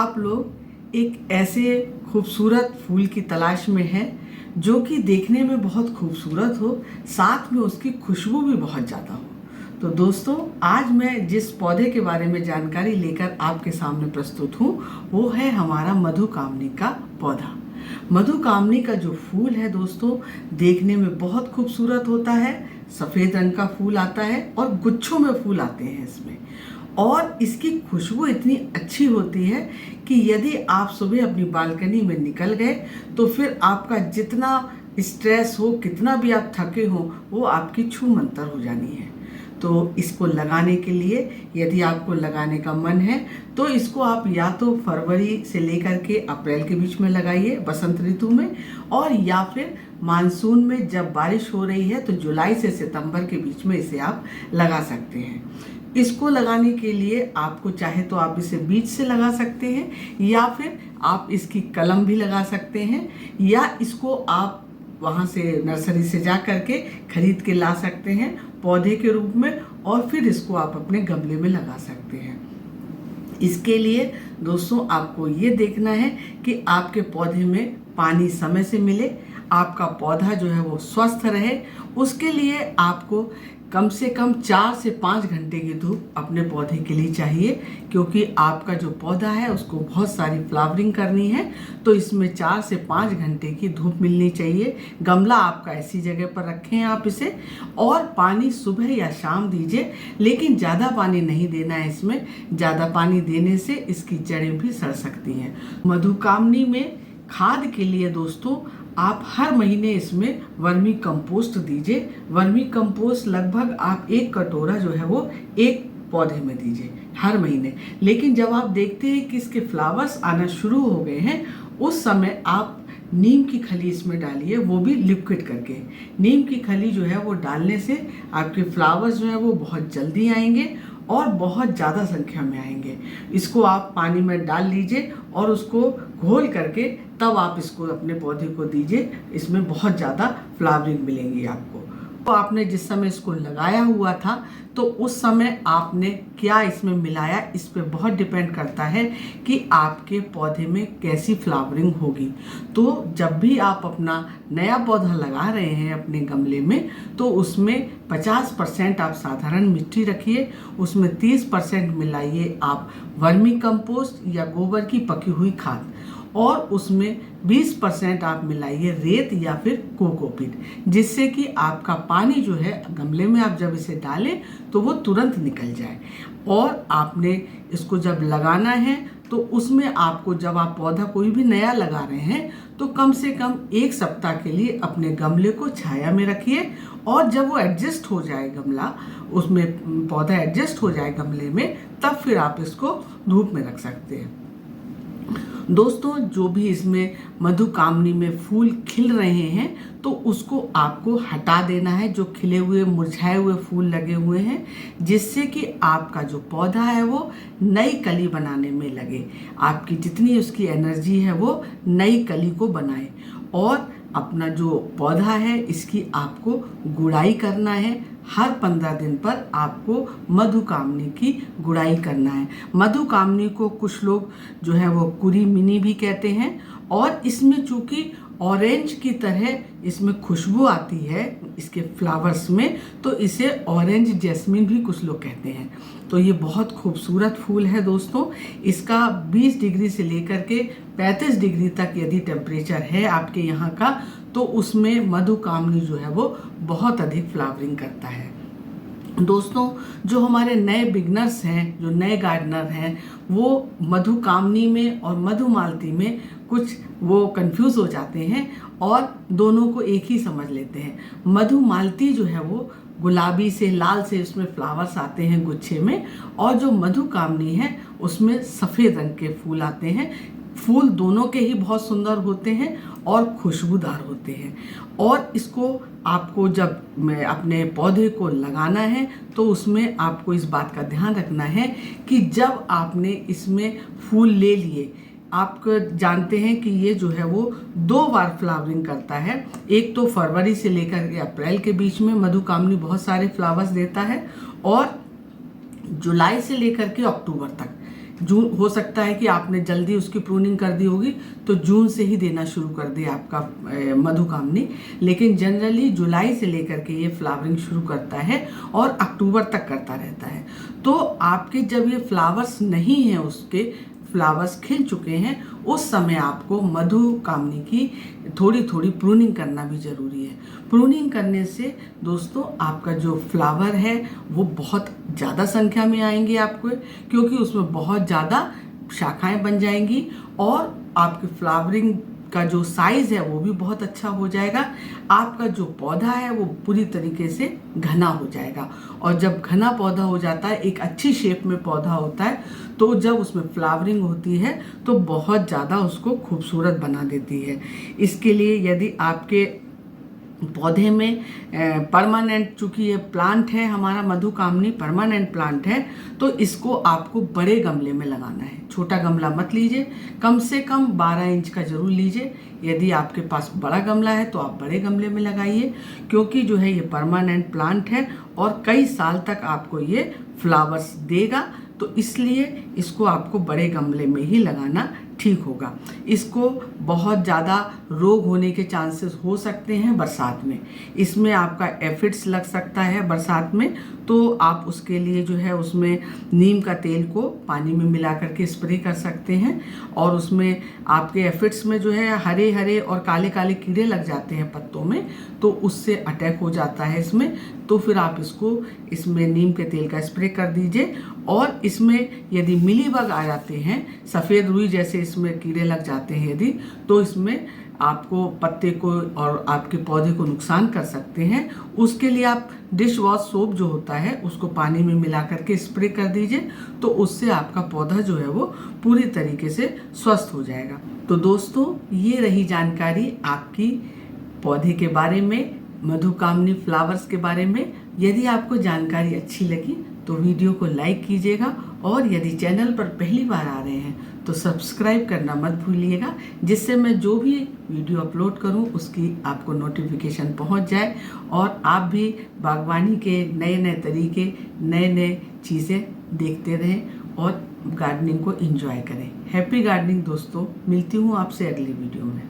आप लोग एक ऐसे खूबसूरत फूल की तलाश में हैं जो कि देखने में बहुत खूबसूरत हो, साथ में उसकी खुशबू भी बहुत ज़्यादा हो। तो दोस्तों, आज मैं जिस पौधे के बारे में जानकारी लेकर आपके सामने प्रस्तुत हूँ वो है हमारा मधुकामनी का पौधा। मधुकामनी का जो फूल है दोस्तों, देखने में बहुत खूबसूरत होता है। सफ़ेद रंग का फूल आता है और गुच्छों में फूल आते हैं इसमें, और इसकी खुशबू इतनी अच्छी होती है कि यदि आप सुबह अपनी बालकनी में निकल गए तो फिर आपका जितना स्ट्रेस हो, कितना भी आप थके हो, वो आपकी छू मंतर हो जानी है। तो इसको लगाने के लिए, यदि आपको लगाने का मन है तो इसको आप या तो फरवरी से लेकर के अप्रैल के बीच में लगाइए बसंत ऋतु में, और या फिर मानसून में जब बारिश हो रही है तो जुलाई से सितंबर के बीच में इसे आप लगा सकते हैं। इसको लगाने के लिए आपको चाहे तो आप इसे बीज से लगा सकते हैं, या फिर आप इसकी कलम भी लगा सकते हैं, या इसको आप वहाँ से नर्सरी से जा करके खरीद के ला सकते हैं पौधे के रूप में, और फिर इसको आप अपने गमले में लगा सकते हैं। इसके लिए दोस्तों आपको ये देखना है कि आपके पौधे में पानी समय से मिले, आपका पौधा जो है वो स्वस्थ रहे। उसके लिए आपको कम से कम 4 से 5 घंटे की धूप अपने पौधे के लिए चाहिए, क्योंकि आपका जो पौधा है उसको बहुत सारी फ्लावरिंग करनी है, तो इसमें 4 से 5 घंटे की धूप मिलनी चाहिए। गमला आपका ऐसी जगह पर रखें आप इसे, और पानी सुबह या शाम दीजिए, लेकिन ज़्यादा पानी नहीं देना है इसमें। ज़्यादा पानी देने से इसकी जड़ें भी सड़ सकती हैं। मधुकामनी में खाद के लिए दोस्तों आप हर महीने इसमें वर्मी कंपोस्ट दीजिए। वर्मी कंपोस्ट लगभग आप 1 कटोरा जो है वो एक पौधे में दीजिए हर महीने। लेकिन जब आप देखते हैं कि इसके फ्लावर्स आना शुरू हो गए हैं, उस समय आप नीम की खली इसमें डालिए, वो भी लिक्विड करके। नीम की खली जो है वो डालने से आपके फ्लावर्स जो है वो बहुत जल्दी आएंगे और बहुत ज़्यादा संख्या में आएंगे। इसको आप पानी में डाल लीजिए और उसको घोल करके तब आप इसको अपने पौधे को दीजिए। इसमें बहुत ज़्यादा फ्लावरिंग मिलेंगी आपको। तो आपने जिस समय इसको लगाया हुआ था तो उस समय आपने क्या इसमें मिलाया, इस पे बहुत डिपेंड करता है कि आपके पौधे में कैसी फ्लावरिंग होगी। तो जब भी आप अपना नया पौधा लगा रहे हैं अपने गमले में, तो उसमें 50% आप साधारण मिट्टी रखिए, उसमें 30% मिलाइए आप वर्मी कंपोस्ट या गोबर की पकी हुई खाद, और उसमें 20% आप मिलाइए रेत या फिर कोकोपीट, जिससे कि आपका पानी जो है गमले में आप जब इसे डालें तो वो तुरंत निकल जाए। और आपने इसको जब लगाना है तो उसमें आपको, जब आप पौधा कोई भी नया लगा रहे हैं तो कम से कम 1 सप्ताह के लिए अपने गमले को छाया में रखिए, और जब वो एडजस्ट हो जाए गमला, उसमें पौधा एडजस्ट हो जाए गमले में, तब फिर आप इसको धूप में रख सकते हैं। दोस्तों, जो भी इसमें मधुकामनी में फूल खिल रहे हैं तो उसको आपको हटा देना है, जो खिले हुए मुरझाए हुए फूल लगे हुए हैं, जिससे कि आपका जो पौधा है वो नई कली बनाने में लगे। आपकी जितनी उसकी एनर्जी है वो नई कली को बनाए। और अपना जो पौधा है इसकी आपको गुड़ाई करना है। हर 15 दिन पर आपको मधुकामनी की गुड़ाई करना है। मधुकामनी को कुछ लोग जो है वो कुरी मिनी भी कहते हैं, और इसमें चूंकि ऑरेंज की तरह इसमें खुशबू आती है इसके फ्लावर्स में, तो इसे ऑरेंज जैस्मिन भी कुछ लोग कहते हैं। तो ये बहुत खूबसूरत फूल है दोस्तों। इसका 20 डिग्री से लेकर के 35 डिग्री तक यदि टेम्परेचर है आपके यहाँ का, तो उसमें मधुकामनी जो है वो बहुत अधिक फ्लावरिंग करता है। दोस्तों, जो हमारे नए बिगनर्स हैं, जो नए गार्डनर हैं, वो मधुकामनी में और मधुमालती में कुछ वो कंफ्यूज हो जाते हैं और दोनों को एक ही समझ लेते हैं। मधुमालती जो है वो गुलाबी से लाल से उसमें फ्लावर्स आते हैं गुच्छे में, और जो मधुकामनी है उसमें सफ़ेद रंग के फूल आते हैं। फूल दोनों के ही बहुत सुंदर होते हैं और खुशबूदार होते हैं। और इसको आपको जब अपने पौधे को लगाना है तो उसमें आपको इस बात का ध्यान रखना है कि जब आपने इसमें फूल ले लिए, आप जानते हैं कि ये जो है वो 2 बार फ्लावरिंग करता है। एक तो फरवरी से लेकर के अप्रैल के बीच में मधुकामनी बहुत सारे फ्लावर्स देता है, और जुलाई से लेकर के अक्टूबर तक जून, हो सकता है कि आपने जल्दी उसकी प्रूनिंग कर दी होगी तो जून से ही देना शुरू कर दे आपका मधुकामनी, लेकिन जनरली जुलाई से लेकर के ये फ्लावरिंग शुरू करता है और अक्टूबर तक करता रहता है। तो आपके जब ये फ्लावर्स नहीं हैं, उसके फ्लावर्स खिल चुके हैं, उस समय आपको मधुकामनी की थोड़ी थोड़ी प्रूनिंग करना भी ज़रूरी है। प्रूनिंग करने से दोस्तों आपका जो फ्लावर है वो बहुत ज़्यादा संख्या में आएंगे आपको, क्योंकि उसमें बहुत ज़्यादा शाखाएं बन जाएंगी और आपके फ्लावरिंग का जो साइज़ है वो भी बहुत अच्छा हो जाएगा। आपका जो पौधा है वो पूरी तरीके से घना हो जाएगा, और जब घना पौधा हो जाता है, एक अच्छी शेप में पौधा होता है, तो जब उसमें फ्लावरिंग होती है तो बहुत ज़्यादा उसको खूबसूरत बना देती है। इसके लिए यदि आपके पौधे में परमानेंट, चूँकि ये प्लांट है हमारा मधुकामनी परमानेंट प्लांट है, तो इसको आपको बड़े गमले में लगाना है। छोटा गमला मत लीजिए, कम से कम 12 इंच का ज़रूर लीजिए। यदि आपके पास बड़ा गमला है तो आप बड़े गमले में लगाइए, क्योंकि जो है ये परमानेंट प्लांट है और कई साल तक आपको ये फ्लावर्स देगा, तो इसलिए इसको आपको बड़े गमले में ही लगाना ठीक होगा। इसको बहुत ज़्यादा रोग होने के चांसेस हो सकते हैं बरसात में। इसमें आपका एफिड्स लग सकता है बरसात में, तो आप उसके लिए जो है उसमें नीम का तेल को पानी में मिला करके स्प्रे कर सकते हैं, और उसमें आपके एफिड्स में जो है हरे हरे और काले काले कीड़े लग जाते हैं पत्तों में, तो उससे अटैक हो जाता है इसमें। तो फिर आप इसमें नीम के तेल का स्प्रे कर दीजिए। और इसमें यदि मिलीबग आ जाते हैं, सफ़ेद रुई जैसे इसमें कीड़े लग जाते हैं यदि, तो इसमें आपको पत्ते को और आपके पौधे को नुकसान कर सकते हैं। उसके लिए आप डिश वॉश सोप जो होता है उसको पानी में मिला करके स्प्रे कर दीजिए, तो उससे आपका पौधा जो है वो पूरी तरीके से स्वस्थ हो जाएगा। तो दोस्तों, ये रही जानकारी आपकी पौधे के बारे में, मधुकामनी फ्लावर्स के बारे में। यदि आपको जानकारी अच्छी लगी तो वीडियो को लाइक कीजिएगा, और यदि चैनल पर पहली बार आ रहे हैं तो सब्सक्राइब करना मत भूलिएगा, जिससे मैं जो भी वीडियो अपलोड करूं उसकी आपको नोटिफिकेशन पहुंच जाए, और आप भी बागवानी के नए नए तरीके, नए नए चीज़ें देखते रहें और गार्डनिंग को एंजॉय करें। हैप्पी गार्डनिंग दोस्तों, मिलती हूँ आपसे अगली वीडियो में।